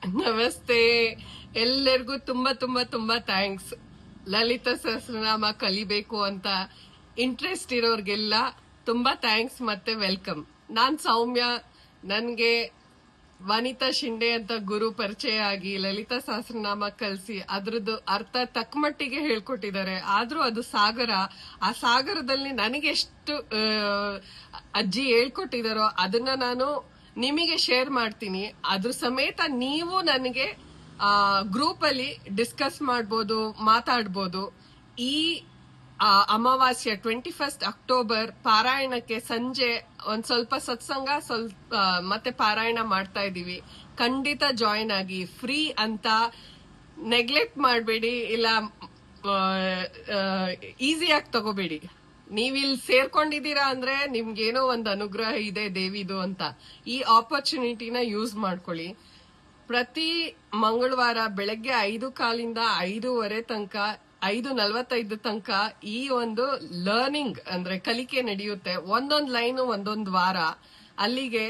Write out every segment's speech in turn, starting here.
ನಮಸ್ತೆ. ಎಲ್ಲರಿಗೂ ತುಂಬಾ ತುಂಬಾ ತುಂಬಾ ಥ್ಯಾಂಕ್ಸ್. ಲಲಿತಾ ಸಹಸ್ರನಾಮ ಕಲಿಬೇಕು ಅಂತ ಇಂಟ್ರೆಸ್ಟ್ ಇರೋರ್ಗೆಲ್ಲ ತುಂಬಾ ಥ್ಯಾಂಕ್ಸ್ ಮತ್ತೆ ವೆಲ್ಕಮ್. ನಾನ್ ಸೌಮ್ಯ. ನನ್ಗೆ ವನಿತಾ ಶಿಂಡೆ ಅಂತ ಗುರು ಪರಿಚಯ ಆಗಿ ಲಲಿತಾ ಸಹಸ್ರನಾಮ ಕಲಿಸಿ ಅದ್ರದ್ದು ಅರ್ಥ ತಕ್ಕಮಟ್ಟಿಗೆ ಹೇಳ್ಕೊಟ್ಟಿದ್ದಾರೆ. ಆದ್ರೂ ಅದು ಸಾಗರ. ಆ ಸಾಗರದಲ್ಲಿ ನನಗೆ ಎಷ್ಟು ಅಜ್ಜಿ ಹೇಳ್ಕೊಟ್ಟಿದಾರೋ ಅದನ್ನ ನಾನು ನಿಮಗೆ ಶೇರ್ ಮಾಡ್ತೀನಿ. ಅದ್ರ ಸಮೇತ ನೀವು ನನಗೆ ಗ್ರೂಪ್ ಅಲ್ಲಿ ಡಿಸ್ಕಸ್ ಮಾಡ್ಬೋದು, ಮಾತಾಡ್ಬೋದು. ಈ ಅಮಾವಾಸ್ಯ 21 ಅಕ್ಟೋಬರ್ ಪಾರಾಯಣಕ್ಕೆ ಸಂಜೆ ಒಂದ್ ಸ್ವಲ್ಪ ಸತ್ಸಂಗ ಮತ್ತೆ ಪಾರಾಯಣ ಮಾಡ್ತಾ ಇದೀವಿ. ಖಂಡಿತ ಜಾಯಿನ್ ಆಗಿ. ಫ್ರೀ ಅಂತ ನೆಗ್ಲೆಕ್ಟ್ ಮಾಡಬೇಡಿ, ಇಲ್ಲ ಈಸಿಯಾಗಿ ತಗೋಬೇಡಿ. ನೀವಿಲ್ಲಿ ಸೇರ್ಕೊಂಡಿದ್ದೀರಾ ಅಂದ್ರೆ ನಿಮ್ಗೇನೋ ಒಂದು ಅನುಗ್ರಹ ಇದೆ ದೇವಿದು ಅಂತ. ಈ ಆಪರ್ಚುನಿಟಿನ ಯೂಸ್ ಮಾಡ್ಕೊಳ್ಳಿ. ಪ್ರತಿ ಮಂಗಳವಾರ ಬೆಳಗ್ಗೆ 5:15 5:15 ತನಕ 5:45 ತನಕ ಈ ಒಂದು ಲರ್ನಿಂಗ್ ಅಂದ್ರೆ ಕಲಿಕೆ ನಡೆಯುತ್ತೆ. ಒಂದೊಂದ್ ಲೈನ್ ಒಂದೊಂದ್ ವಾರ. ಅಲ್ಲಿಗೆ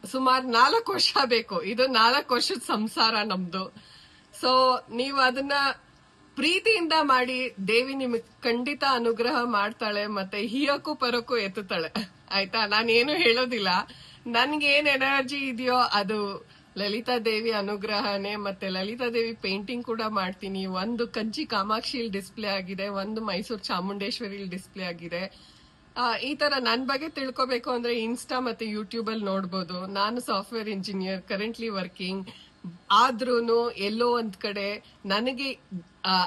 ಸುಮಾರು 4 ವರ್ಷ ಬೇಕು. ಇದು 4 ವರ್ಷದ ಸಂಸಾರ ನಮ್ದು. ಸೊ ನೀವು ಅದನ್ನ ಪ್ರೀತಿಯಿಂದ ಮಾಡಿ. ದೇವಿ ನಿಮಗೆ ಖಂಡಿತ ಅನುಗ್ರಹ ಮಾಡ್ತಾಳೆ, ಮತ್ತೆ ಹಿಯಕ್ಕೂ ಪರಕ್ಕೂ ಎತ್ತುತ್ತಾಳೆ. ಆಯ್ತಾ? ನಾನೇನು ಹೇಳೋದಿಲ್ಲ. ನನ್ಗೇನ್ ಎನರ್ಜಿ ಇದೆಯೋ ಅದು ಲಲಿತಾ ದೇವಿ ಅನುಗ್ರಹನೇ. ಮತ್ತೆ ಲಲಿತಾ ದೇವಿ ಪೇಂಟಿಂಗ್ ಕೂಡ ಮಾಡ್ತೀನಿ. ಒಂದು ಕಂಚಿ ಕಾಮಾಕ್ಷಿಲ್ ಡಿಸ್ಪ್ಲೇ ಆಗಿದೆ, ಒಂದು ಮೈಸೂರು ಚಾಮುಂಡೇಶ್ವರಿಲ್ ಡಿಸ್ಪ್ಲೇ ಆಗಿದೆ. ಈ ತರ ನನ್ ಬಗ್ಗೆ ತಿಳ್ಕೊಬೇಕು ಅಂದ್ರೆ ಇನ್ಸ್ಟಾ ಮತ್ತೆ ಯೂಟ್ಯೂಬ್ ಅಲ್ಲಿ ನೋಡ್ಬೋದು. ನಾನು ಸಾಫ್ಟ್ವೇರ್ ಇಂಜಿನಿಯರ್, ಕರೆಂಟ್ಲಿ ವರ್ಕಿಂಗ್. ಆದ್ರೂನು ಎಲ್ಲೋ ಒಂದ್ ಕಡೆ ನನಗೆ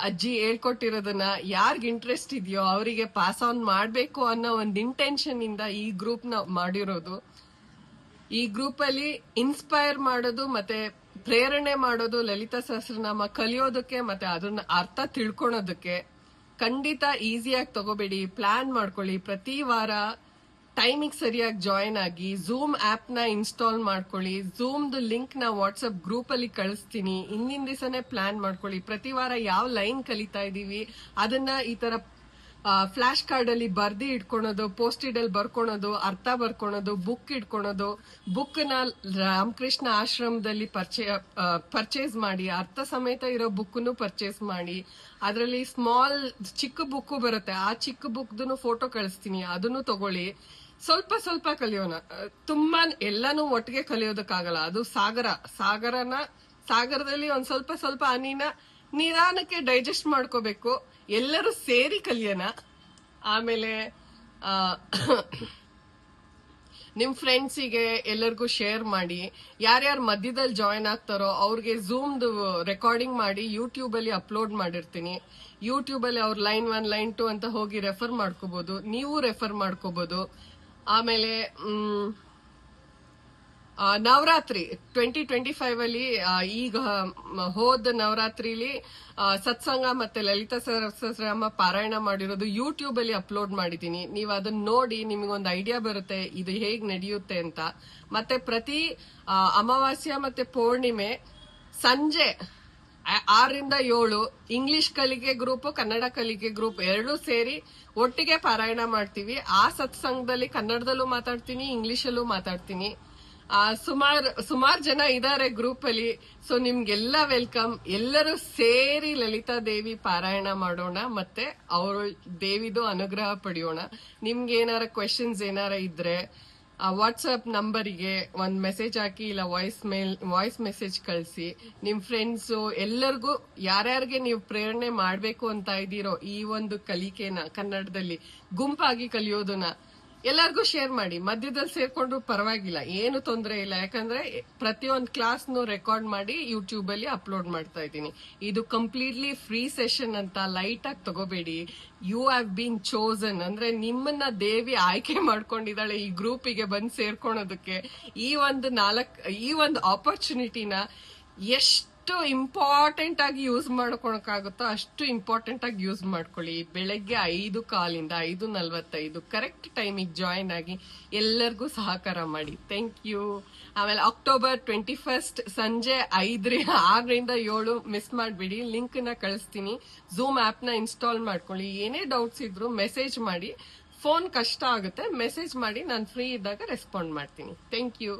ಅಜ್ಜಿ ಹೇಳ್ಕೊಟ್ಟಿರೋದನ್ನ ಯಾರ್ಗ್ ಇಂಟ್ರೆಸ್ಟ್ ಇದೆಯೋ ಅವರಿಗೆ ಪಾಸ್ ಆನ್ ಮಾಡ್ಬೇಕು ಅನ್ನೋ ಒಂದ್ ಇಂಟೆನ್ಷನ್ ಇಂದ ಈ ಗ್ರೂಪ್ ನ ಮಾಡಿರೋದು. ಈ ಗ್ರೂಪ್ ಅಲ್ಲಿ ಇನ್ಸ್ಪೈರ್ ಮಾಡೋದು ಮತ್ತೆ ಪ್ರೇರಣೆ ಮಾಡೋದು, ಲಲಿತಾ ಸಹಸ್ರನಾಮ ಕಲಿಯೋದಕ್ಕೆ ಮತ್ತೆ ಅದನ್ನ ಅರ್ಥ ತಿಳ್ಕೊಳೋದಕ್ಕೆ. ಖಂಡಿತ ಈಸಿಯಾಗಿ ತಗೋಬೇಡಿ, ಪ್ಲಾನ್ ಮಾಡ್ಕೊಳ್ಳಿ. ಪ್ರತಿ ವಾರ ಟೈಮಿಗೆ ಸರಿಯಾಗಿ ಜಾಯಿನ್ ಆಗಿ ಝೂಮ್ ಆಪ್ ನ ಇನ್ಸ್ಟಾಲ್ ಮಾಡ್ಕೊಳ್ಳಿ. ಝೂಮ್ದು ಲಿಂಕ್ ನ ವಾಟ್ಸ್ಆಪ್ ಗ್ರೂಪ್ ಅಲ್ಲಿ ಕಳಿಸ್ತೀನಿ. ಹಿಂದಿನ ದಿವಸನೇ ಪ್ಲಾನ್ ಮಾಡ್ಕೊಳ್ಳಿ. ಪ್ರತಿ ವಾರ ಯಾವ ಲೈನ್ ಕಲಿತಾ ಇದೀವಿ ಅದನ್ನ ಈ ತರ ಫ್ಲಾಶ್ ಕಾರ್ಡ್ ಅಲ್ಲಿ ಬರ್ದಿ ಇಟ್ಕೊಳೋದು, ಪೋಸ್ಟ್ ಇಡ್ ಅಲ್ಲಿ ಬರ್ಕೊಳೋದು, ಅರ್ಥ ಬರ್ಕೊಳೋದು, ಬುಕ್ ಇಟ್ಕೊಳೋದು. ಬುಕ್ ನ ರಾಮಕೃಷ್ಣ ಆಶ್ರಮದಲ್ಲಿ ಪರ್ಚೇಸ್ ಮಾಡಿ, ಅರ್ಥ ಸಮೇತ ಇರೋ ಬುಕ್ ಪರ್ಚೇಸ್ ಮಾಡಿ. ಅದರಲ್ಲಿ ಸ್ಮಾಲ್ ಚಿಕ್ಕ ಬುಕ್ ಬರುತ್ತೆ. ಆ ಚಿಕ್ಕ ಬುಕ್ದು ಫೋಟೋ ಕಳಿಸ್ತೀನಿ, ಅದನ್ನು ತಗೊಳ್ಳಿ. ಸ್ವಲ್ಪ ಸ್ವಲ್ಪ ಕಲಿಯೋಣ. ತುಂಬಾ ಎಲ್ಲಾನು ಒಟ್ಟಿಗೆ ಕಲಿಯೋದಕ್ಕಾಗಲ್ಲ. ಅದು ಸಾಗರದಲ್ಲಿ ಒಂದ್ ಸ್ವಲ್ಪ ಸ್ವಲ್ಪ ಹನಿನ ನಿಧಾನಕ್ಕೆ ಡೈಜೆಸ್ಟ್ ಮಾಡ್ಕೋಬೇಕು. ಎಲ್ಲರೂ ಸೇರಿ ಕಲಿಯೋಣ. ಆಮೇಲೆ ನಿಮ್ ಫ್ರೆಂಡ್ಸಿಗೆ ಎಲ್ಲರಿಗೂ ಶೇರ್ ಮಾಡಿ. ಯಾರ್ಯಾರು ಮಧ್ಯದಲ್ಲಿ ಜಾಯಿನ್ ಆಗ್ತಾರೋ ಅವ್ರಿಗೆ ಝೂಮ್ದು ರೆಕಾರ್ಡಿಂಗ್ ಮಾಡಿ ಯೂಟ್ಯೂಬ್ ಅಲ್ಲಿ ಅಪ್ಲೋಡ್ ಮಾಡಿರ್ತೀನಿ. ಯೂಟ್ಯೂಬ್ ಅಲ್ಲಿ ಅವ್ರ ಲೈನ್ 1 ಲೈನ್ 2 ಅಂತ ಹೋಗಿ ರೆಫರ್ ಮಾಡ್ಕೋಬಹುದು. ನೀವು ರೆಫರ್ ಮಾಡ್ಕೋಬಹುದು. ಆಮೇಲೆ ನವರಾತ್ರಿ 2025 ಅಲ್ಲಿ ಈಗ ಹೋದ ನವರಾತ್ರಿಲಿ ಸತ್ಸಂಗ ಮತ್ತೆ ಲಲಿತಾ ಸಹಸ್ರನಾಮ ಪಾರಾಯಣ ಮಾಡಿರೋದು ಯೂಟ್ಯೂಬ್ ಅಲ್ಲಿ ಅಪ್ಲೋಡ್ ಮಾಡಿದೀನಿ. ನೀವು ಅದನ್ನ ನೋಡಿ ನಿಮಗೊಂದು ಐಡಿಯಾ ಬರುತ್ತೆ ಇದು ಹೇಗ್ ನಡೆಯುತ್ತೆ ಅಂತ. ಮತ್ತೆ ಪ್ರತಿ ಅಮಾವಾಸ್ಯ ಮತ್ತೆ ಪೌರ್ಣಿಮೆ ಸಂಜೆ 6ರಿಂದ 7 ಇಂಗ್ಲಿಷ್ ಕಲಿಕೆ ಗ್ರೂಪ್, ಕನ್ನಡ ಕಲಿಕೆ ಗ್ರೂಪ್ ಎರಡೂ ಸೇರಿ ಒಟ್ಟಿಗೆ ಪಾರಾಯಣ ಮಾಡ್ತೀವಿ. ಆ ಸತ್ಸಂಗದಲ್ಲಿ ಕನ್ನಡದಲ್ಲೂ ಮಾತಾಡ್ತೀನಿ, ಇಂಗ್ಲಿಷಲ್ಲೂ ಮಾತಾಡ್ತೀನಿ. ಸುಮಾರು ಜನ ಇದಾರೆ ಗ್ರೂಪ್ ಅಲ್ಲಿ. ಸೊ ನಿಮ್ಗೆಲ್ಲ ವೆಲ್ಕಮ್. ಎಲ್ಲರೂ ಸೇರಿ ಲಲಿತಾ ದೇವಿ ಪಾರಾಯಣ ಮಾಡೋಣ, ಮತ್ತೆ ಅವರು ದೇವಿದು ಅನುಗ್ರಹ ಪಡೆಯೋಣ. ನಿಮ್ಗೆ ಏನಾರ ಕ್ವೆಶನ್ಸ್ ಏನಾರ ಇದ್ರೆ ವಾಟ್ಸ್ಆಪ್ ನಂಬರಿಗೆ ಒಂದ್ ಮೆಸೇಜ್ ಹಾಕಿ, ಇಲ್ಲ ವಾಯ್ಸ್ ಮೆಸೇಜ್ ಕಳಿಸಿ. ನಿಮ್ ಫ್ರೆಂಡ್ಸ್ ಎಲ್ಲರಿಗೂ ಯಾರ್ಯಾರಿಗೆ ನೀವು ಪ್ರೇರಣೆ ಮಾಡ್ಬೇಕು ಅಂತ ಇದ್ದೀರೋ ಈ ಒಂದು ಕಲಿಕೆನ ಕನ್ನಡದಲ್ಲಿ ಗುಂಪಾಗಿ ಕಲಿಯೋದನ್ನ ಎಲ್ಲರಿಗೂ ಶೇರ್ ಮಾಡಿ. ಮಧ್ಯದಲ್ಲಿ ಸೇರ್ಕೊಂಡ್ರು ಪರವಾಗಿಲ್ಲ, ಏನು ತೊಂದರೆ ಇಲ್ಲ. ಯಾಕಂದ್ರೆ ಪ್ರತಿಯೊಂದು ಕ್ಲಾಸ್ನು ರೆಕಾರ್ಡ್ ಮಾಡಿ ಯೂಟ್ಯೂಬ್ ಅಲ್ಲಿ ಅಪ್ಲೋಡ್ ಮಾಡ್ತಾ ಇದ್ದೀನಿ. ಇದು ಕಂಪ್ಲೀಟ್ಲಿ ಫ್ರೀ ಸೆಷನ್ ಅಂತ ಲೈಟ್ ಆಗಿ ತಗೋಬೇಡಿ. ಯು ಹ್ಯಾವ್ ಬೀನ್ ಚೋಸನ್ ಅಂದ್ರೆ ನಿಮ್ಮನ್ನ ದೇವಿ ಆಯ್ಕೆ ಮಾಡ್ಕೊಂಡಿದ್ದಾಳೆ ಈ ಗ್ರೂಪಿಗೆ ಬಂದು ಸೇರ್ಕೊಳೋದಕ್ಕೆ. ಈ ಒಂದು ಆಪರ್ಚುನಿಟಿನ ಎಷ್ಟು ಇಂಪಾರ್ಟೆಂಟ್ ಆಗಿ ಯೂಸ್ ಮಾಡ್ಕೊಳಕಾಗುತ್ತೋ ಅಷ್ಟು ಇಂಪಾರ್ಟೆಂಟ್ ಆಗಿ ಯೂಸ್ ಮಾಡ್ಕೊಳ್ಳಿ. ಬೆಳಗ್ಗೆ 5:15 5:45 ಕರೆಕ್ಟ್ ಟೈಮಿಗೆ ಜಾಯಿನ್ ಆಗಿ ಎಲ್ಲರಿಗೂ ಸಹಕಾರ ಮಾಡಿ. Thank you. ಆಮೇಲೆ ಅಕ್ಟೋಬರ್ 21 ಸಂಜೆ 6ರಿಂದ 7 ಮಿಸ್ ಮಾಡ್ಬಿಡಿ. ಲಿಂಕ್ ನ ಕಳಿಸ್ತೀನಿ. ಝೂಮ್ ಆಪ್ ನ ಇನ್ಸ್ಟಾಲ್ ಮಾಡ್ಕೊಳ್ಳಿ. ಏನೇ ಡೌಟ್ಸ್ ಇದ್ರು ಮೆಸೇಜ್ ಮಾಡಿ. ಫೋನ್ ಕಷ್ಟ ಆಗುತ್ತೆ, ಮೆಸೇಜ್ ಮಾಡಿ. ನಾನು ಫ್ರೀ ಇದ್ದಾಗ ರೆಸ್ಪಾಂಡ್ ಮಾಡ್ತೀನಿ. Thank you.